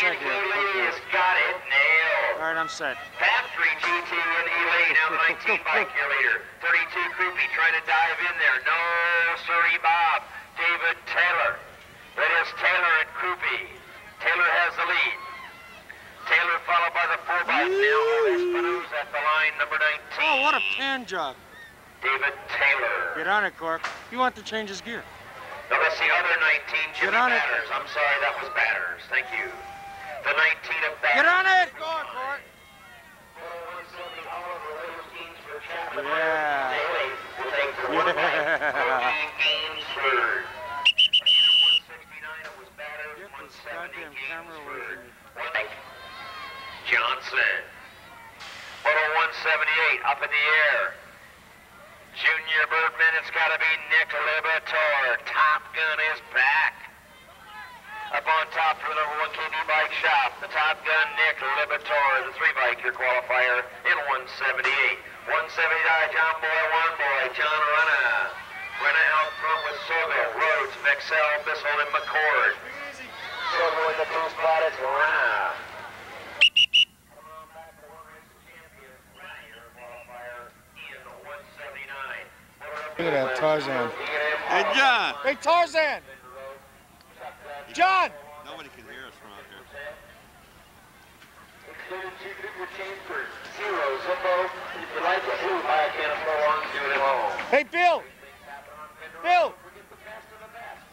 set here. Elias got it nailed. All right, I'm set. Factory GT and Elaine, now the 19 bike your leader. 32 Croupy trying to dive in there. No, sorry, Bob. David Taylor. That is Taylor and Croupy. Taylor has the lead. Taylor followed by the 4x. Now Espinosa at the line, number 19. Oh, what a pan job. David Taylor. Get on it, Cork. You want to change his gear. Now let's see other 19, Jimmy Get on it. Batters. I'm sorry, that was Batters. Thank you. The 19 of Batters. Get on it! Go on, Cork. Yeah. Corky Gainsford. 169 was Batters. Get this 170 goddamn camera away from Gainsford. me. Johnson. Moto 178 up in the air. Junior Birdman, it's got to be Nick Libator. Top Gun is back. Up on top for the number 1 KD bike shop, the Top Gun Nick Libator, the 3-bike, your qualifier in 178. 179, John Boy, 1 boy, John Renna. Renna out front with Sogo, Rhodes, Mexel, Bissell, and McCord. Sogo in the blue spot, it's Renna. Look at that, Tarzan. Hey, John! Hey, Tarzan! John! Nobody can hear us from out here. Hey, Bill! Bill!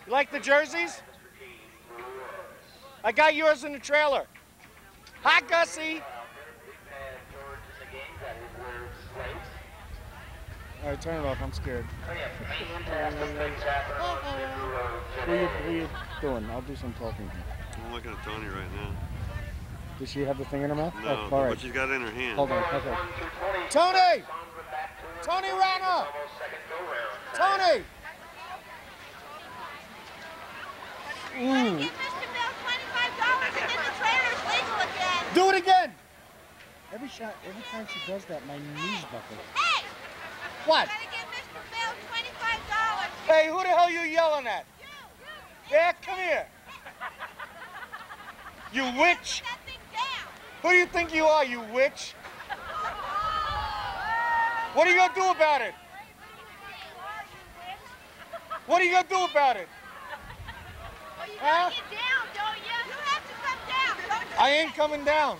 You like the jerseys? I got yours in the trailer. Hi, Gussie! All right, turn it off. I'm scared. What are you doing? I'll do some talking. I'm looking at Tony right now. Does she have the thing in her mouth? No, all right. but she's got it in her hand. Hold on. Okay. Tony! Tony Rana! Tony! Give Mr. Bill $25 and then the trailer's legal again. Do it again! Every time she does that, my knees buckle. Hey! What? Gotta give Mr. Bill $25. Hey, who the hell you yelling at? You! Yeah, come here. You witch! That thing down. Who do you think you are, you witch? What are you gonna do about it? What are you gonna do about it? Well, you Huh? gotta get down, don't you? You have to come down, don't you? I ain't coming down.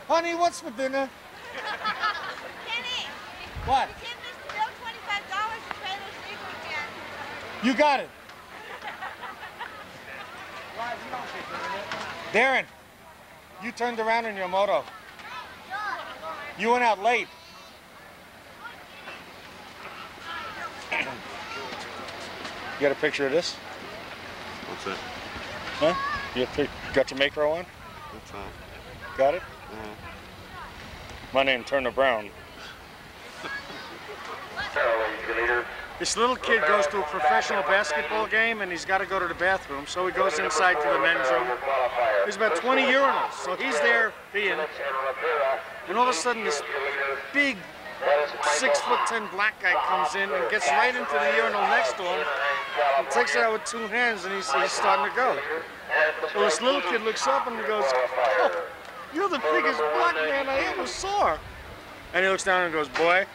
Honey, what's for dinner? Kenny, What? give Mr. Bill $25 and trailer's legal again. You got it. Darren, you turned around in your moto. You went out late. You got a picture of this? What's that? Huh? You got your macro on? That's fine. Got it? Yeah. My name Turner Brown. This little kid goes to a professional basketball game and he's got to go to the bathroom, so he goes inside to the men's room. There's about 20 urinals, so he's there peeing, and all of a sudden this big 6'10" black guy comes in and gets right into the urinal next to him and takes it out with 2 hands, and he's starting to go. So this little kid looks up and he goes, "Oh, you're the biggest black man I ever saw." And he looks down and goes, "Boy,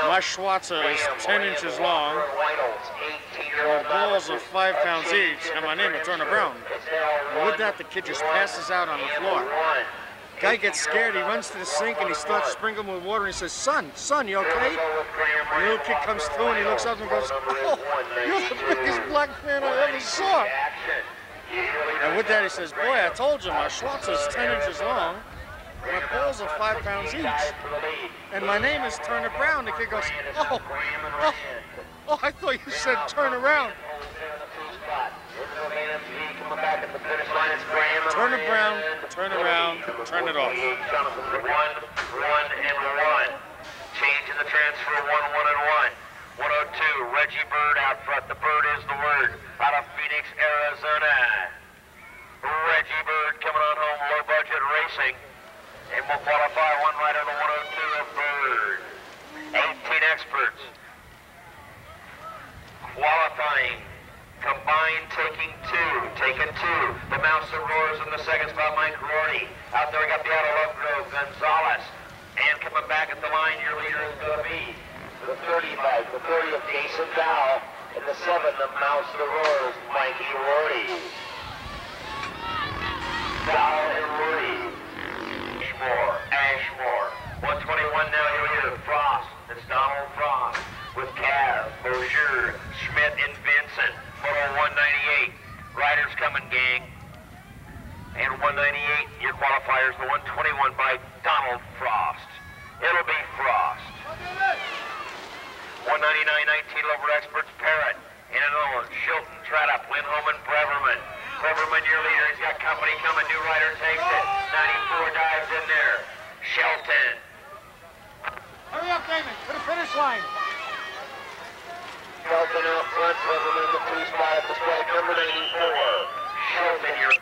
my Schwarzer is 10 inches long, my balls are 5 pounds each, and my name is Turner Brown." And with that, the kid just passes out on the floor. Guy gets scared, he runs to the sink and he starts sprinkling with water and he says, son, you okay? And the little kid comes through and he looks up and goes, "Oh, you're the biggest black man I ever saw." And with that he says, "Boy, I told you, my Schwarzer is 10 inches long, my balls are 5 pounds each, and my name is Turner Brown." The kid goes, oh, I thought you said turn around." Turner Brown, turn around, turn it off. 1, 1, and 1. Change in the transfer, 1, 1, and 1. 102, Reggie Bird out front. The Bird is the word. Out of Phoenix, Arizona. Reggie Bird coming on home, low budget racing. And will qualify 1 rider to 102 of Bird. 18 experts. Qualifying Combined taking two. The Mouse that roars in the second spot, Mike Rorty. Out there we got the out of Love Grove, Gonzalez. And coming back at the line, your leader is going to be the 35, the 30 of Jason Dow. And the 7, the Mouse that roars, Mikey Rorty. Dow and Rorty. Ashmore. 121 now, your leader, Frost. It's Donald Frost with Cav, Bozier, Schmidt, and Vincent. Moto 198. Riders coming, gang. And 198, your qualifiers, the 121 by Donald Frost. It'll be Frost. 199, 19 Lover Experts, Parrott. And another one, Shilton, Tredup, Lindholm, and Breverman. Breverman, your leader, he's got company coming. New rider takes it. 94 dives in there. Shelton. Hurry up, Damon, to the finish line. Shelton out front, Breverman in the 3 spot at the stripe, number 94. Shelton, your